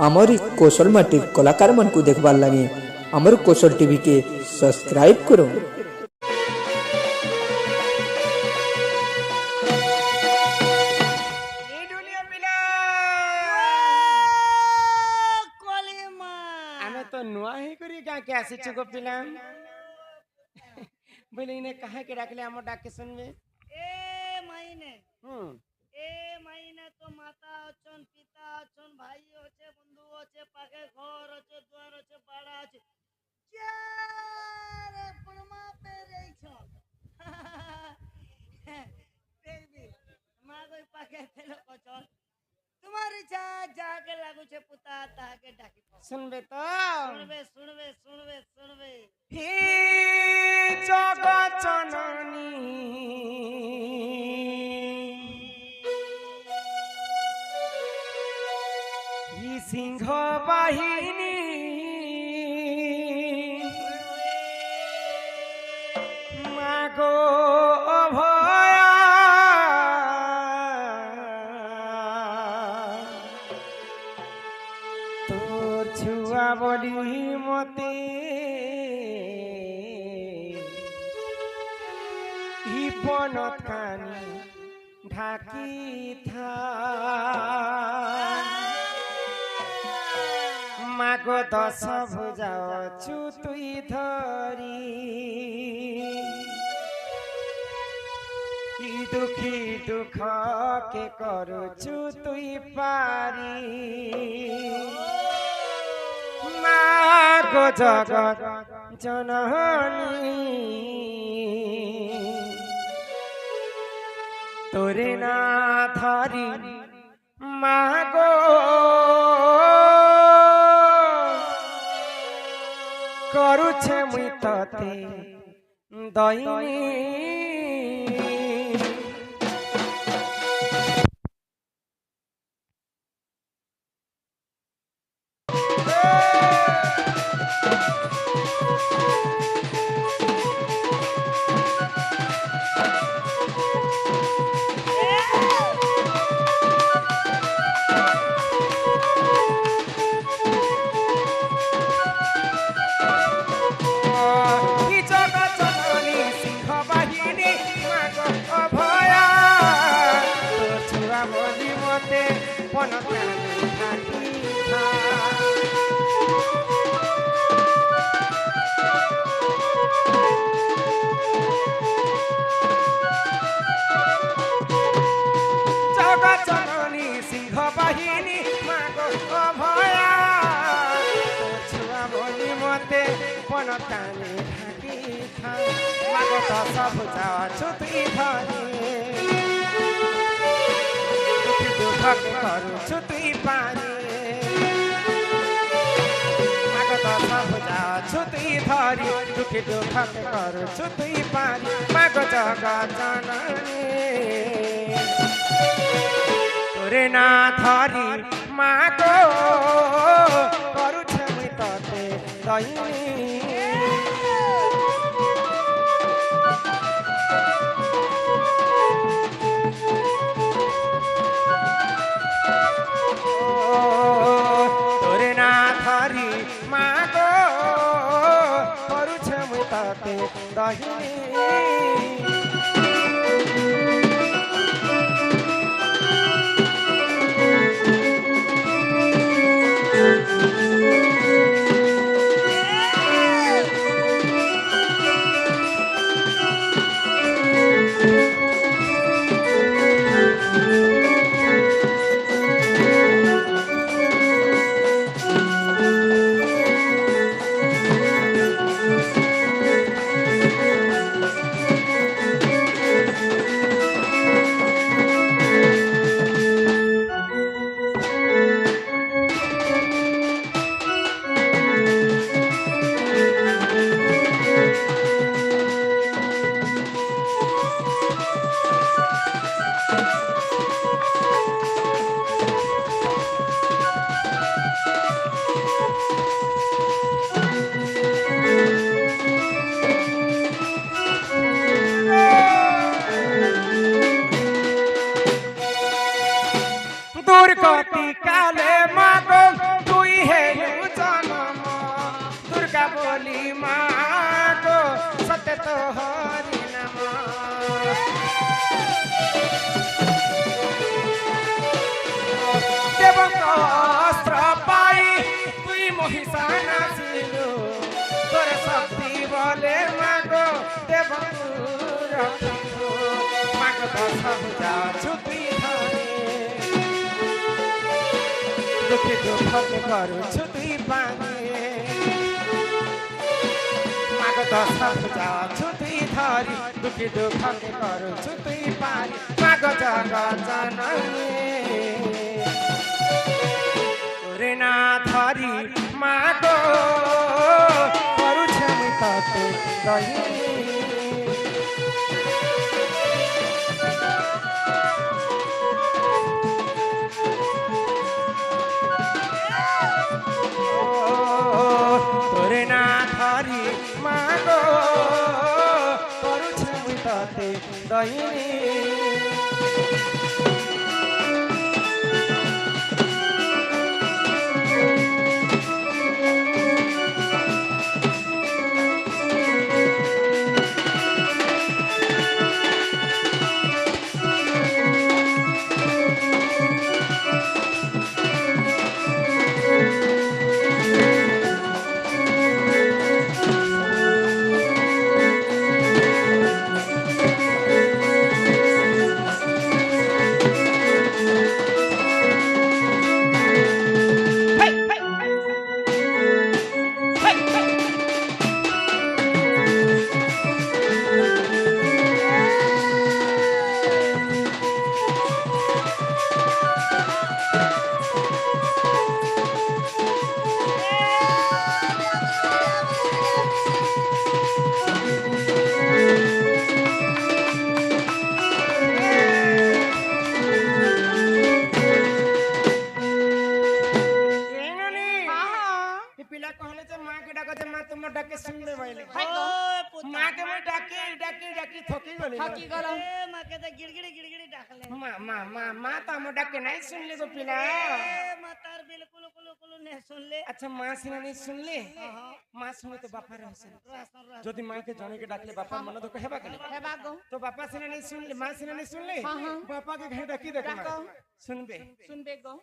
आमरी कौशल माटी कलाकार मन को देखबार लगे आमर कौशल टीवी के सब्सक्राइब करो। आसीचु गो पिला बोले इने कहा के डाकले हम डाक के सुनबे ए महीने तो माता अछन पिता अछन भाई होचे बंधु होचे पाके घर होचे द्वार होचे बाड़ा होचे चारे पुरमा पे रहिछो देवी मा कोई पाके तेलो कचल तुम्हारी इच्छा जाके लागू छे पुता ताके डाकी सुनबे तो सुनबे सुनबे सुनबे सुनबे हे जगत जननी ही सिंह बाहिनी मागो अभया तोर छुआ बोली मते ही बनत कानी ढाकी था मागो दस भुजाओ चुतुई धरी ई दुखी दुख के करू चुतुई पारी मागो जगत जननी तोरे ना धरी मागो करुछे मुई तते दईनी दुखी दुख करू छुतुई पारी मागो जगत जननी तोरे ना धरी मागो करू छे तते दईनी तोरे ना धरी मागो करू छे तते दईनी दूर कति काले मागो দেবଙ୍କ অস্ত্র পাই তুই মহিষা নাচিলু তোর শক্তি বলে মাগো দেবଙ୍କୁ রক্ষিলু মাগো দশ ভুজা ছুটি ধরে দুঃখে দুঃখকে করুছু তুই পানে মাগো দশ ভুজা ছুটি ধরি দুঃখে দুঃখকে করুছু তুই পারি মাগো জগৎ জননী তোরে না ধরি মাগো করুছে আমি ততে দহি তোরে না ধরি মাগো করুছে আমি ততে দহিনী ডাকে শুনবে বাইলে মা কে মই ডাকি ডাকি ডাকি থকি গলি থাকি গেল মাকে তো গিড়গিড়ি গিড়গিড়ি ডাকলে মা তো আমার ডাকে নাই শুনলে গো পিলা মা তার বিলকুল কুলু কুলু নে শুনলে আচ্ছা মা সিনা নাই শুনলে মা শুনে তো বাপা রহছে যদি মাকে জনকে ডাকলে বাপা মনে দুঃখ হেবা কেন হেবা গো তো বাপা সিনা নাই শুনলে মা সিনা নাই শুনলে বাপা কে ঘরে ডাকি দেখো শুনবে শুনবে গো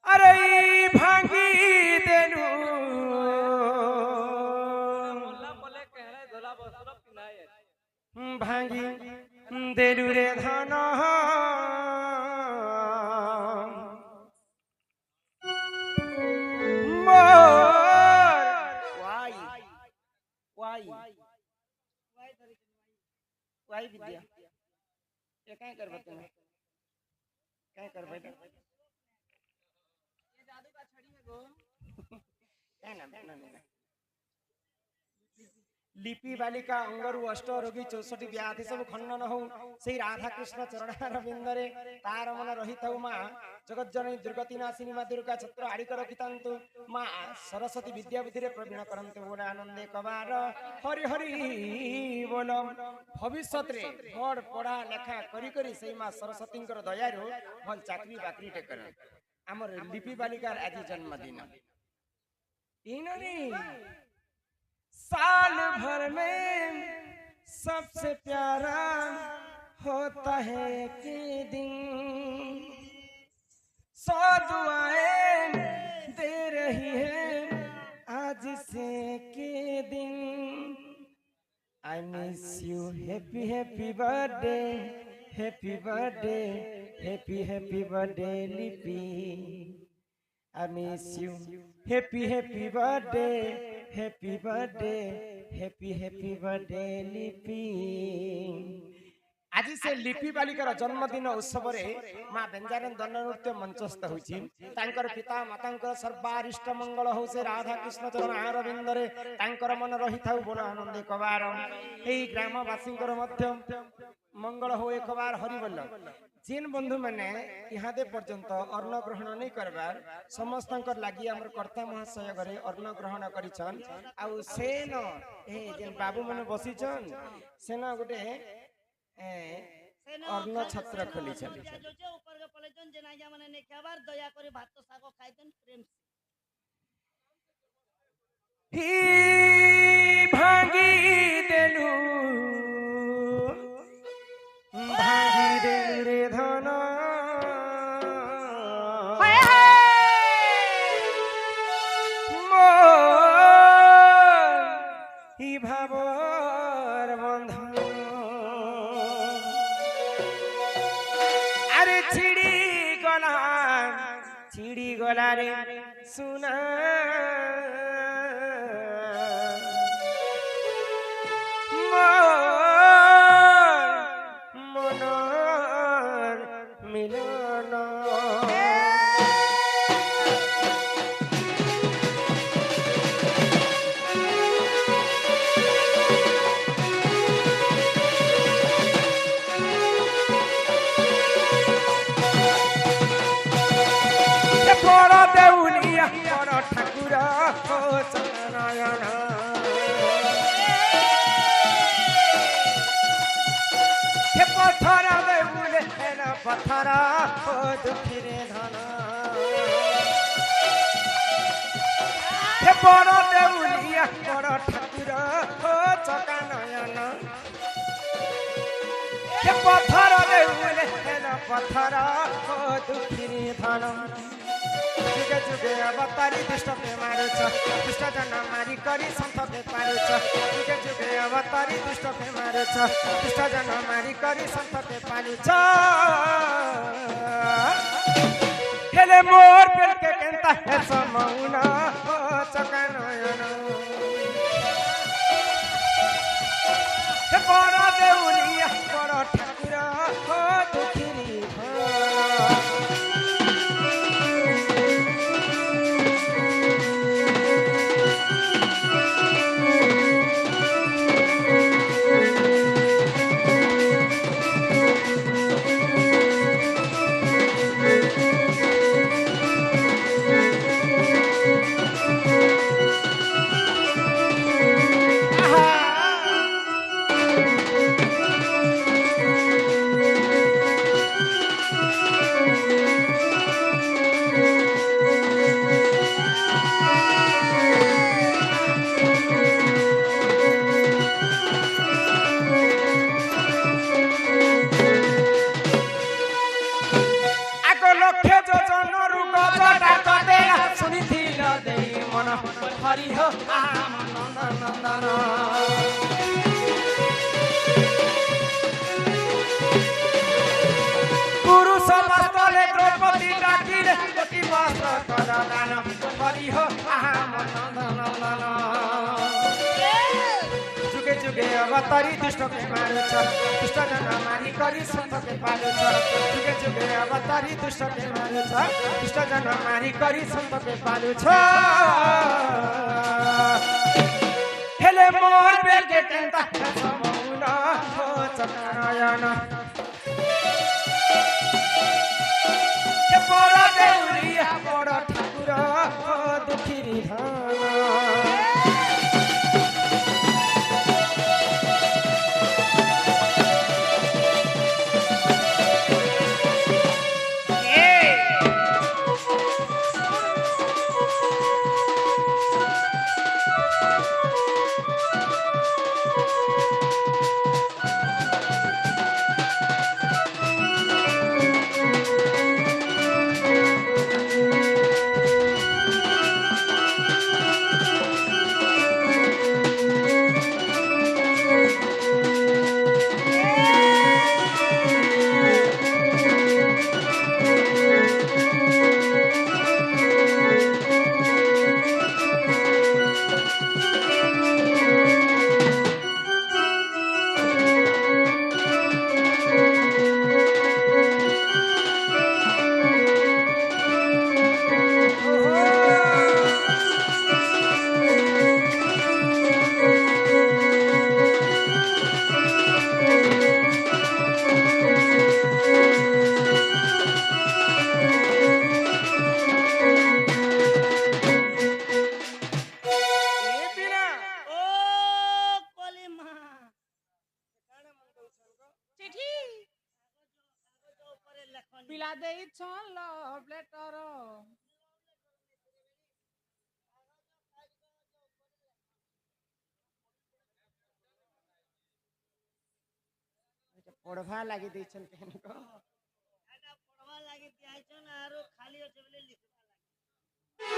আরে ভাঙি দেলু ভাঙি দেলু রে ধন वाई विद्या ये काय करबा तुम्ही काय करबा ये जादू का छड़ी है गो काय ना लिपि बालिका अंगरु अष्ट रोगी 64 व्याधि सब खंडन हो सेई राधा कृष्ण चरणार बिंदरे तार मन रहितौ मा जगत जननी दुर्गति नाशिनी मा दुर्गा छत्र आड़िक रखितांतु मा सरस्वती विद्या बुद्धि रे प्रवीण करंते बोले आनंदे कबार हरि हरि बोल भविष्यत रे बड़ पढ़ा लेखा करी करी सेई मा सरस्वती दया रो भल चाकरी बाकरी टे कर हमर लिपि बालिकार आज जन्मदिन इननी साल भर में सबसे प्यारा होता है कि दिन 100 दुआएं दे रही है आज से के दिन I miss you happy happy birthday happy birthday happy birthday Lipi I miss you happy happy birthday happy birthday happy birthday Lipi आज से लिपि बालिकार जन्मदिन उत्सव रे मां बेंजारन दंड नृत्य मंचस्थ होछि तांकर पिता मातांकर सर्वारिष्ट मंगल हो से राधा कृष्ण चरण अरविंद रे तांकर मन रही थाउ बोल आनंद कबार एई ग्रामवासींकर मध्य मंगल हो एक बार हरि बोल जिन बंधु माने इहादे पर्यंत अन्न ग्रहण नहीं करबार समस्तंकर लागि हमर कर्ता महाशय घरे अन्न ग्रहण करिछन आ सेन ए जिन बाबू माने बसिछन सेन गोटे अन्न छत्र खोली छन ऊपर के पलेजन जे नाइया माने ने खाबार दया करे भात साग खाइतन प्रेम ही भांगी देलु रे बोला रे सुना मनर मिलन बड़ देउलिया बड़ ठाकुर हो चरणयन हे पत्थर देउले हेन पत्थर हो दुखी रे धन हे बड़ देउलिया बड़ ठाकुर हो चरणयन हे पत्थर देउले हेन पत्थर हो दुखी रे धन जुगे जुगे अवतारी दुष्ट पे मारुछ दुष्ट जन मारी करी सन्त पे पारुछ जुगे जुगे अवतारी दुष्ट पे मारुछ दुष्ट जन मारी करी सन्त पे पारुछ हेले मोर पेल के केंता है समौन हो चकनयन हे बड़ देउलिया बड़ ठाकुर हो दुखिरी हरि हो नंदन पुरुष वस्त्रले द्रौपदी डाकिले अति वस्त्र प्रदान हरि हो नंदन जुगे जुगे अवतारी दुष्ट के मारुछ दुष्ट जन मारी करी सन्त के पारुछ जुगे जुगे अवतारी दुष्ट के मारुछ दुष्ट जन मारी करी सन्त के पारुछ हेले मोर बेल के केंता समौन हो चकनयन हे बड़ देउलिया बड़ ठाकुर हो दुखिरी धन पिला देई छन लव लेटर पढ़वा लागि दैछन केन को এটা পড়বা লাগি দিয়াইছন আর খালি আছে বলে লিখবা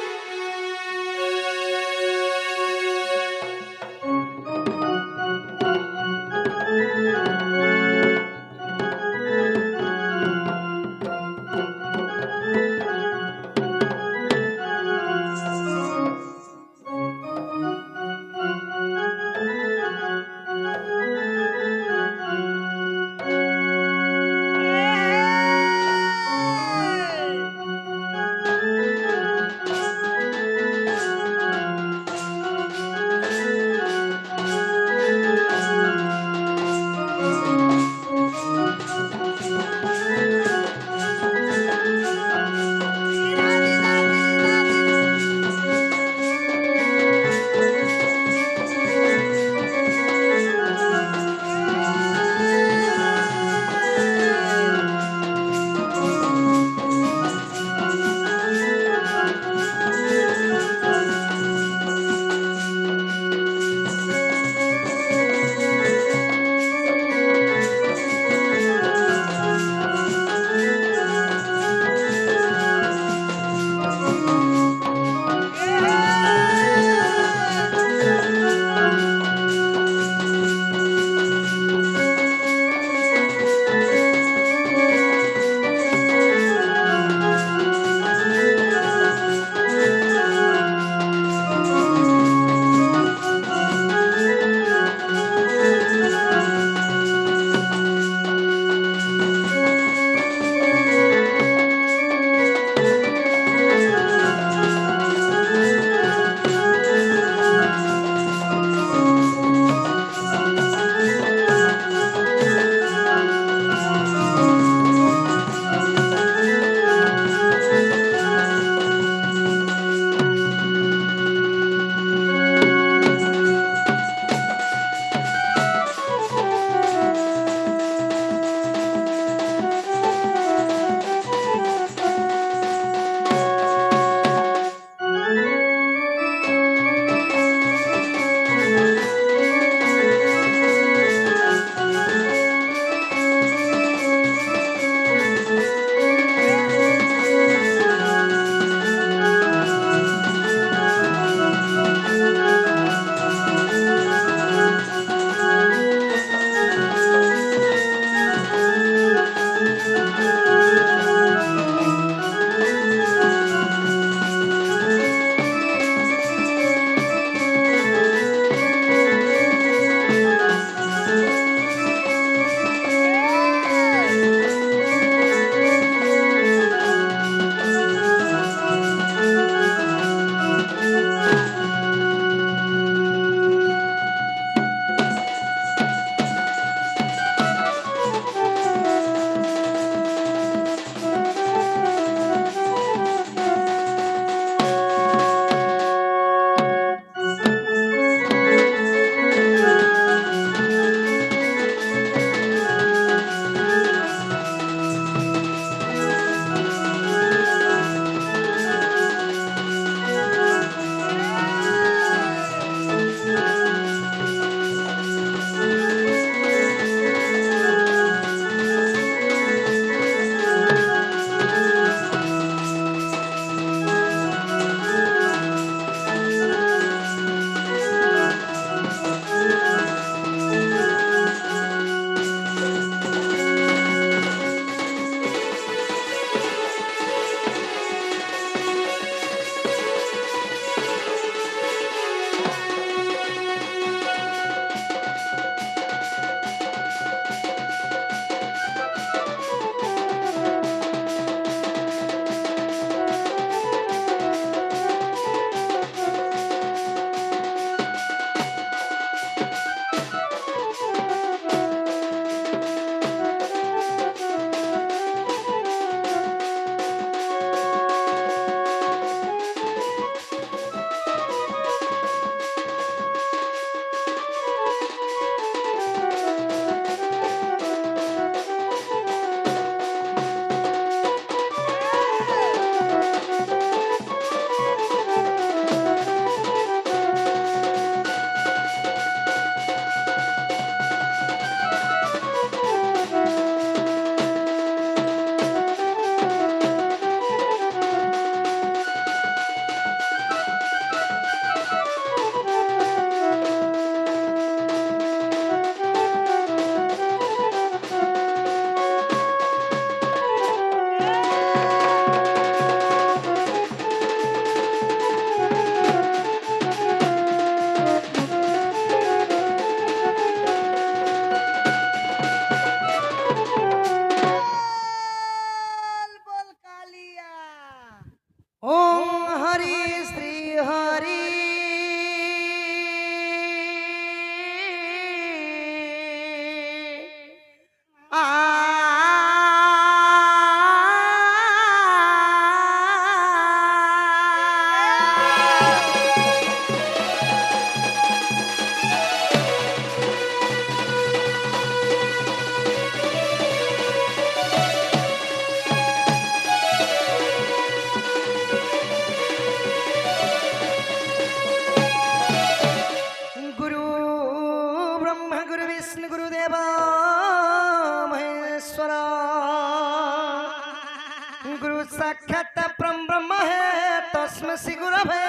तस्मै श्री गुरवे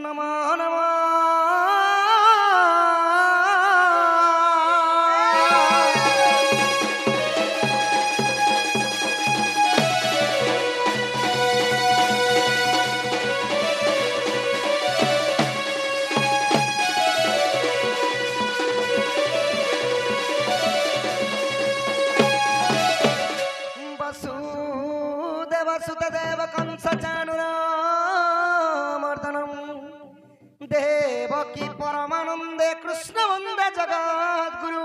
नमो नमः। वसुदेव कंस चाणूरमर्दनम देवकी परमानंदे कृष्ण वंदे जगत गुरु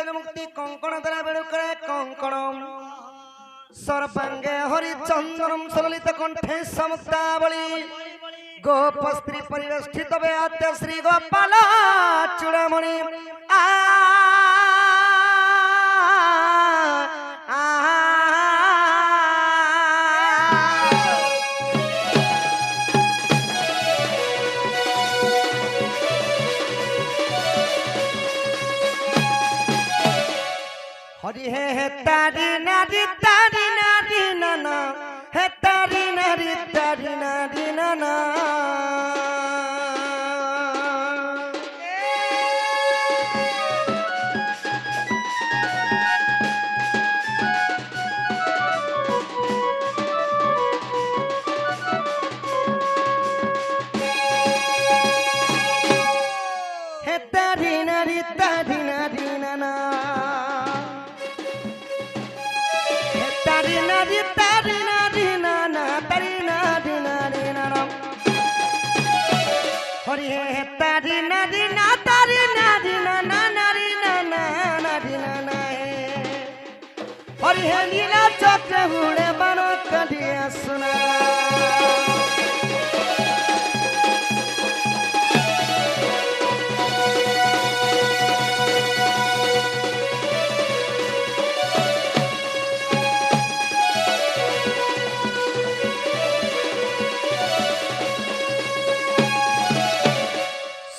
मुक्ति कंकण द्वारा बेड़ुके कंकणम सर्वांगे हरिचंदनम सलित कंठे समुक्तावली गोप स्त्री परिवेष्टित बेहत्य श्री गोपाल चूड़ामणि हरि हे तारी नारी नाना हे तारी नारी नाना हे तारी नारी नाना हरि हे तारी नारी ना तारी नारी ना नारी ना नारी ना हरि हे नीला चक्र हुड़े बनो कढ़िया सुना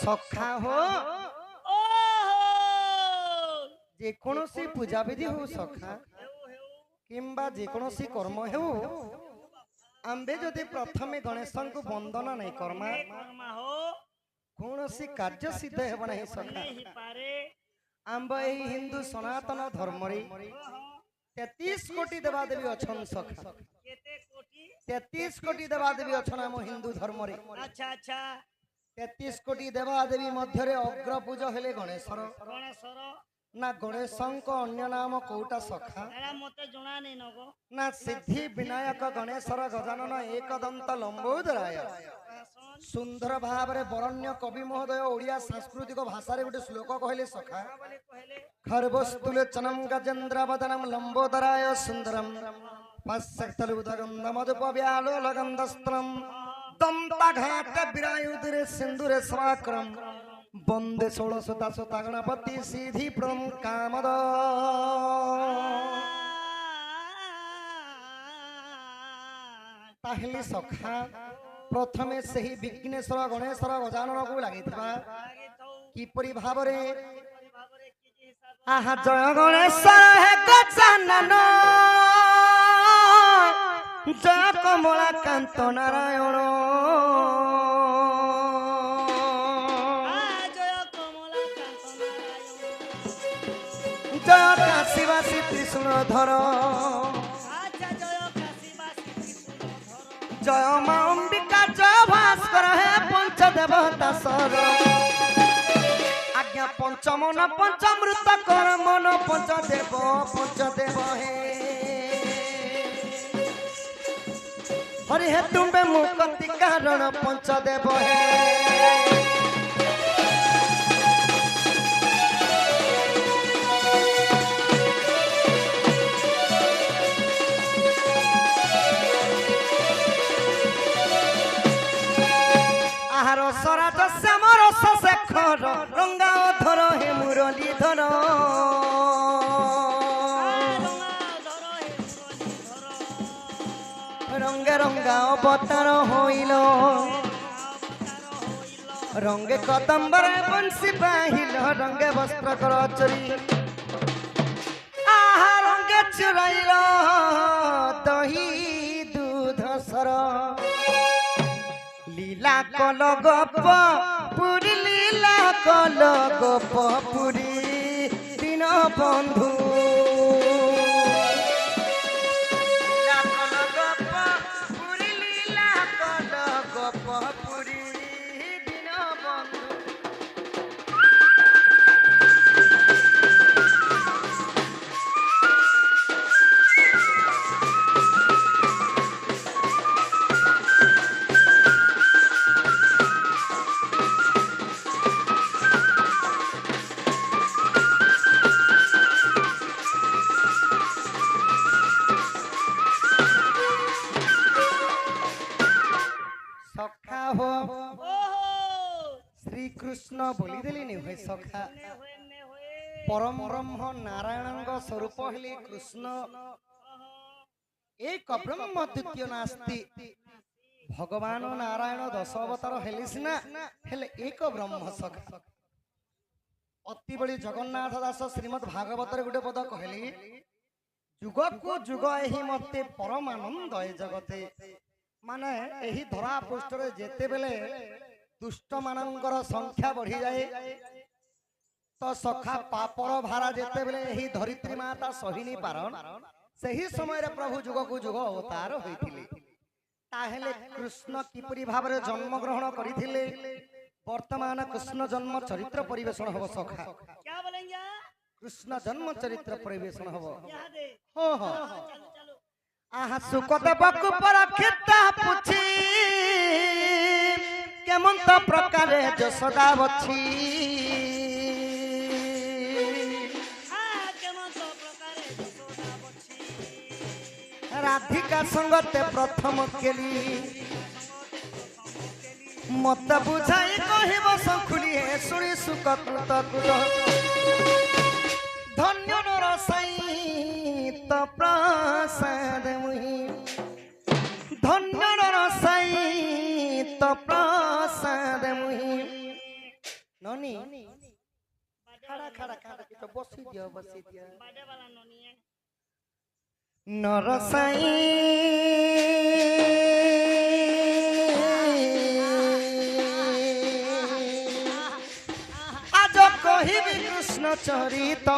सखा हो जेकोसी पूजा विधि हो सखा किंबा जेकोसी कर्म हो आंबे जदि प्रथमे गणेश को वंदना नहीं कर्मा कौन सी कार्य सिद्ध हेब नहीं सखा आंब यही हिंदू सनातन धर्म 33 कोटी देवादेवी अछन सखा 33 कोटी देवादेवी अछन आम हिंदू धर्म रे अच्छा अच्छा 33 कोटी देवादेवी मध्य अग्र पूज हेले गणेशर ना गणेश अन्य नाम कोटा सखा ना सिद्धि विनायक गणेशर गजानन एकदंत लंबोदराय सुंदर भाव रे वरण्य कवि महोदय ओडिया सांस्कृतिक भाषा रे गोटे श्लोक कहले सखा खरवस्तुलोचनम गजेन्द्रवदनम लंबोदराय सुंदरम पश्यक्तलुदगंधमधुपव्यालोलगंधस्त्रम दंताघात विरायुधरे सिंधुरे स्वाक्रम वंदे 16 गणपति सिद्धि प्रम कामद ताहले सखा प्रथमे सही विघ्नेश्वर गणेशर गजानन को लागिथबा किपरि भाबरे आहा जय गणेश्वर हे गजानन जय कमला कांत नारायण जय काशीवासी त्रिशूलधर जय मां अंबिका जय भास्कर हे पंचदेवता सर आज्ञा पंचमन पंचामृत कर मन पंचदेव हे हरि हे तुम्बे मुक्ति कारण पंचदेव हे আহার সরাজ শ্যামর শেখর রঙ্গা ধর হে মুরলী ধর রঙ্গে রঙ্গা অবতার হইল রঙ্গে কদম্বরে বংশী বাহিল রঙ্গে বস্ত্র কর চুরি আহা রঙ্গে চুরাইল দহি দুধ সর লীলা কল গপ পুরী লীলা কল গপ পুরী দিন বন্ধু লীলা কল গপ পুরী লীলা কল গপ পুরী দিন বন্ধু সখা হো শ্রীকৃষ্ণ বলিদেলি নি হয়ে সখা পরম ব্রহ্ম নারায়ণଙ୍କ স্বরূপ হেলি কৃষ্ণ এক ব্রহ্ম দ্বিতীয় নাস্তি ভগবান নারায়ণ দশ অবতার হেলি সিনা হেলে এক ব্রহ্ম সখা অতি বড়ি জগন্নাথ দাস শ্রীমদ ভাগবতরে গোটে পদ কহিলি যুগকু যুগ এহি মতে পরমানন্দ এ জগতে মানে এই ধরা পৃষ্ঠরে যেতেবেলে দুষ্ট মানଙ୍କର সংখ্ୟା বଢି যায় তো সখা পাপর ভারা যেতেবেলে এই ধরিত্রী মাতা সহিনি পারন ସେହି ସମୟରେ ପ୍ରଭୁ ଯୁଗକୁ ଯୁଗ ଅବତାର ହୋଇଥିଲେ ତାହେଲେ କୃଷ୍ଣ କିପରି ଭାବରେ ଜନ୍ମ ଗ୍ରହଣ କରିଥିଲେ ବର୍ତ୍ତମାନ କୃଷ୍ଣ ଜନ୍ମ ଚରିତ୍ର ପରିବେଷଣ ହେବ ସଖା क्या बोलेंगे କୃଷ୍ଣ ଜନ୍ମ ଚରିତ୍ର ପରିବେଷଣ ହେବ यहाँ दे ହଁ ହଁ चलो चलो আহা সুকদেবকু পরক্ষিতা পুছি কেমন তো প্রকারে যশোদা বছি हाँ केमन तो प्रकारे যশোদা বছি রাধিকা সঙ্গতে প্রথম কেলি মত বুঝাই কহিব শঙ্খুলি হে শুনি সুকৃত কুল ধন্য রসাই তো প্রসাদ মুহি ধন্য রসাই তো প্রসাদ মুহি ননি খাড়া খাড়া খাড়া তো বসি দিও बाडे वाला नोनी है নরসাই আজ কহিবি কৃষ্ণ চরিত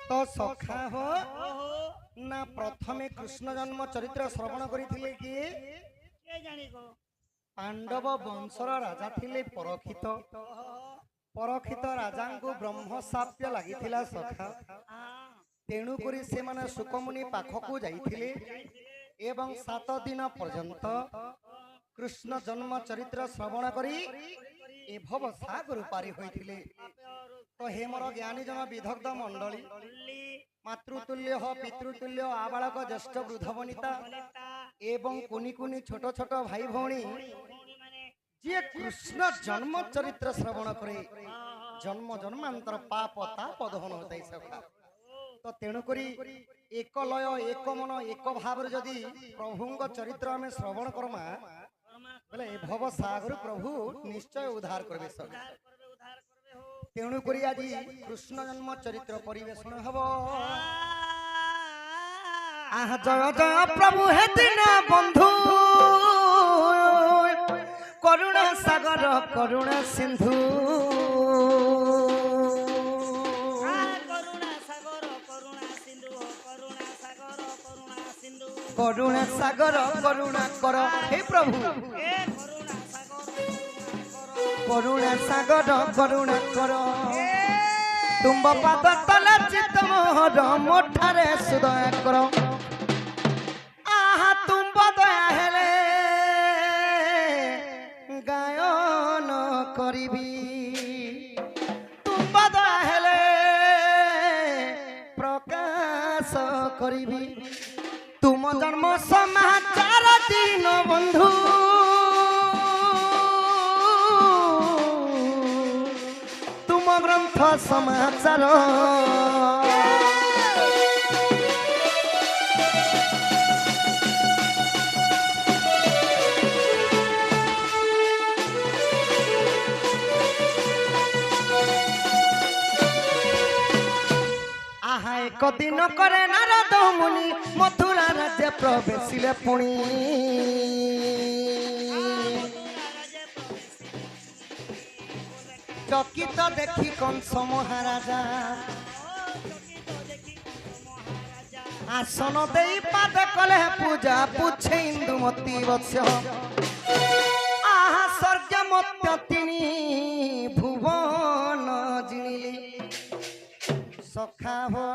তো সখা হো না প্রথমে কৃষ্ণ জন্ম চরিত্র শ্রবণ করিଥିଲେ কিଏ के जानी को পাণ্ডব বংশর রাজা ଥିଲେ পরক্ষিত পরক্ষিত রাজাଙ୍କୁ ব্রহ্ম শাপ্য লাগিଥିଲା সখা हाँ তেଣু କରି ସେମାନେ ସୁକମୁନି ପାଖକୁ ଯାଇଥିଲେ ଏବଂ 7 ଦିନ ପର୍ଯ୍ୟନ୍ତ କୃଷ୍ଣ ଜନ୍ମ ଚରିତ୍ର ଶ୍ରବଣ କରି ଏ ଭବ ସାଗର ପାରି ହୋଇଥିଲେ ତ ହେ ମୋର ଜ୍ଞାନୀ ଜନ ବିଦଗ୍ଧ ମଣ୍ଡଳୀ মাতৃতুল্য হ পিতৃতুল্য আবালক জ্যেষ্ঠ বৃদ্ধ বনিতা এবং কুনি কুনি ছোট ছোট ভাই ভৌণী যে কৃষ্ণ জন্ম চরিত্র শ্রবণ করে জন্ম জন্মান্তর পাপ তাপ দহন হতাই সখা তো তেণু করি এক লয় এক মন এক ভাবে যদি প্রভুঙ্ক চরিত্র আমি শ্রবণ করমা বলে এ ভব সাগর প্রভু নিশ্চয় উদ্ধার করবে সখা তেণু করি আজি কৃষ্ণ জন্ম চরিত্র পরিবেশন হব আহ জয় জয় প্রভু হে দিন বন্ধু করুণা সাগর করুণা সিন্ধু करुणा सागर करुणा सिंधु करुणा सागर करुणा सिंधु করুণা সাগর করুণা কর হে প্রভু ए करुणा सागर করুণা সাগর করুণা কর তুম্ব পাদ তলে চিত্ত মোহর মোঠারে সুদয় কর আহা তুম্ব দয়া হেলে କରିବି ତୁମ୍ବ ଦୟା ହେଲେ ପ୍ରକାଶ କରିବି ତୁମ ଜନ୍ମ ସମାଚାର ଦିନ ବନ୍ଧୁ ତୁମ ଗ୍ରନ୍ଥ ସମାଚାର ଏକ ଦିନ କରେ ନାରଦ ମୁନି ମଥୁରା ରାଜ୍ୟ ପ୍ରବେଶିଲେ ପୁଣି ଚକିତ ଦେଖି କଂସ ମହାରାଜା ଆସନ ଦେଇ ପାଦ କଲେ ପୂଜା ପୁଛେ ଇନ୍ଦୁମତୀ ବତ୍ସ ଆହା ସ୍ୱର୍ଗ ମତ୍ୟ ତିନି ଭୁବନ ଜିଣିଲି ସଖା ହୋ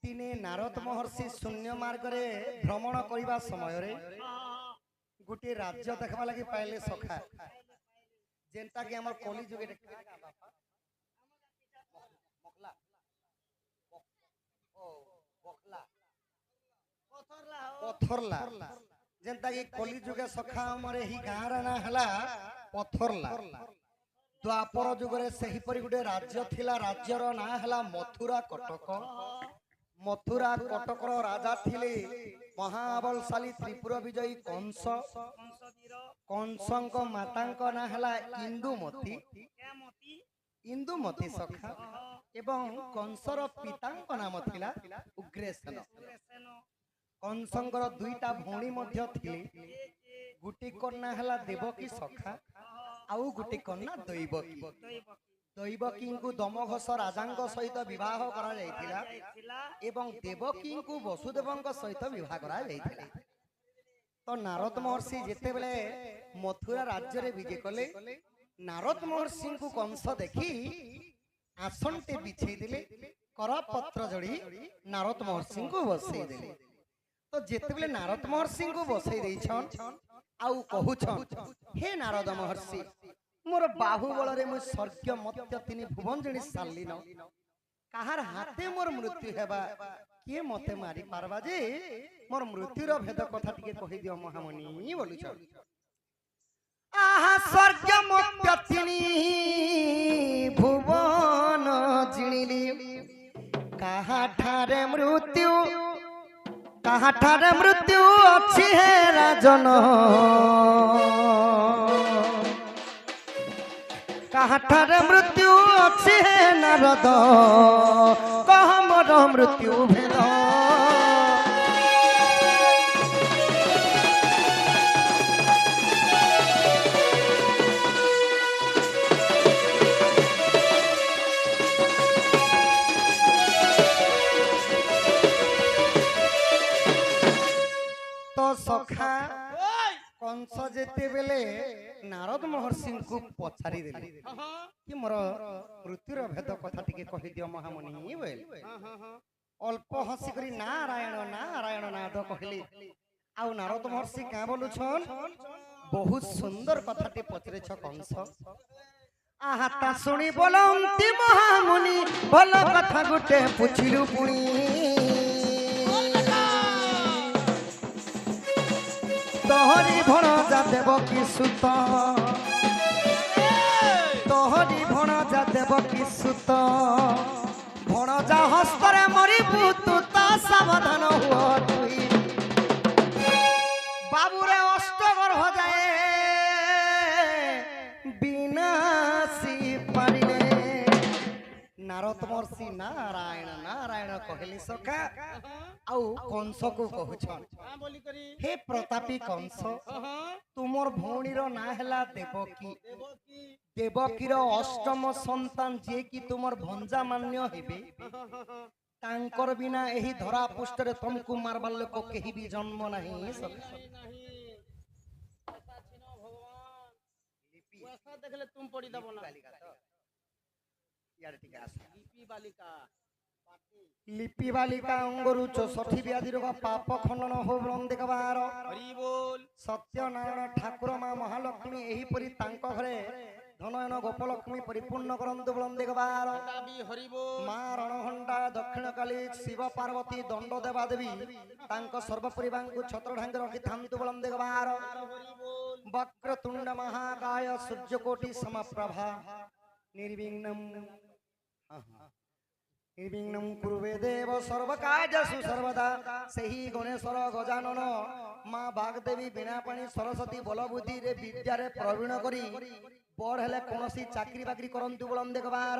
ଦିନେ ନାରଦ ମହର୍ଷି ଶୂନ୍ୟ ମାର୍ଗରେ ଭ୍ରମଣ କରିବା ସମୟରେ ଗୋଟିଏ ରାଜ୍ୟ ଦେଖିବା ଲାଗି ପାଇଲେ ସଖା ଯେନ୍ତା କି ଆମର କଲି ଯୁଗରେ ପଥରଲା ଯେନ୍ତା କି କଲି ଯୁগে ସଖା ଆମର ଏହି ଗାଁର ନାଁ ହେଲା ପଥରଲା ଦ୍ୱାପର ଯୁଗରେ ସେହିପରି ଗୋଟେ ରାଜ୍ୟ ଥିଲା ରାଜ୍ୟର ନାଁ ହେଲା ମଥୁରା କଟକ ମଥୁରା କଟକର ରାଜା ଥିଲେ ମହାବଳଶାଳୀ ତ୍ରିପୁର ବିଜୟୀ କଂସ କଂସଙ୍କ ମାତାଙ୍କ ନାଁ ହେଲା ଇନ୍ଦୁମତୀ ସଖା ଏବଂ କଂସର ପିତାଙ୍କ ନାମ ଥିଲା ଉଗ୍ରସେନ କଂସଙ୍କର ଦୁଇଟା ଭଉଣୀ ମଧ୍ୟ ଥିଲେ ଗୋଟି କନ୍ୟା ହେଲା ଦେବକୀ ସଖା ଆଉ ଗୋଟି କନ୍ୟା ଦୈବକୀ ଦୈବକୀଙ୍କୁ ଦମଘୋଷ ରାଜାଙ୍କ ସହିତ ବିବାହ କରାଯାଇଥିଲା ଏବଂ ଦେବକୀଙ୍କୁ ବସୁଦେବଙ୍କ ସହିତ ବିବାହ କରାଯାଇଥିଲା ତ ନାରଦ ମହର୍ଷି ଯେତେବେଳେ ମଥୁରା ରାଜ୍ୟରେ ବିଜେ କଲେ ନାରଦ ମହର୍ଷିଙ୍କୁ କଂସ ଦେଖି ଆସନଟେ ବିଛେଇ ଦେଲେ କରପତ୍ର ଯୋଡ଼ି ନାରଦ ମହର୍ଷିଙ୍କୁ ବସେଇ ଦେଲେ ତ ଯେତେବେଳେ ନାରଦ ମହର୍ଷିଙ୍କୁ ବସେଇ ଦେଇଛନ୍ ଆଉ କହୁଛନ୍ ହେ ନାରଦ ମହର୍ଷି मोर बाहुबल मु स्वर्ग मत्य तीन भुवन जणी सारिन कहार हाथे मोर मृत्यु हेबा किए मते मारी पारबा जे मोर मृत्युर भेद कथा टिके कहि दियो महामुनि बोलुछ आहा स्वर्ग मत्य तीन भुवन जिणिली कहा ठारे मृत्यु अछि हे राजन कहाठारे मृत्यु अछि हे नारद कह मोर मृत्यु भेद तो सखा कंस जेते बेले नारद महर्षि को पछारी देले कि मोर मृत्युर भेद कथा टिके कहि दियो महामुनि बोल अल्प हसी करी नारायण नारायण नाद कहली आउ नारद महर्षि का बोलुछन बहुत सुंदर कथाटी पचरे छ कंस आहा ता सुनी बोलंती महामुनि भल कथा गुटे पुछिलु पुणी तोहरी भणजा देवकी सुत तोहरी भणजा देवकी सुत भणजा हस्तरे मरिबु तू ता सावधान हुआ तुई बाबूरे अष्टगर्भ जाए विनाशी पारिले नारद महर्षि नारायण नारायण कहली सखा आउ कंस को कहछन हे प्रतापी कंस तुमर भौणीर ना हैला देवकी देवकीर अष्टम संतान जे कि तुमर भंजा मान्य हेबे तांकर बिना एही धरा पुष्टरे तुमको मारबार लोक केही भी जन्म नहीं देखले तुम पड़ी दबो ना यार ठीक है लिपि बालिका अंगरु 64 व्याधि रोग पाप खंडन हो बंदिकबार हरि बोल सत्यनारायण ठाकुर मां महालक्ष्मी एही परी तांको घरे ধনয়ন গোপলক্ষ্মী পরিপূর্ণ করন্তু বলন দেখবার দাবি হরিব মা রণঘণ্টা দক্ষিণকালী শিব পার্বতী দণ্ড দেবা দেবী তাঙ্ক সর্বপরিবাঙ্কু ছত্র ঢাঙ্গে রখিথান্তু বলন দেখবার বক্রতুণ্ড মহাকায় সূর্যকোটি সমপ্রভা निर्विघ्नं निर्विघ्नं कुरुवे देव सर्वकार्येषु सर्वदा सही गणेश्वर गजानन माँ बागदेवी बीणापाणी सरस्वती बलबुद्धि रे विद्या रे प्रवीण करी बड़ हेले कोनोसी चाकरी बाकरी करंतु बोलन देखबार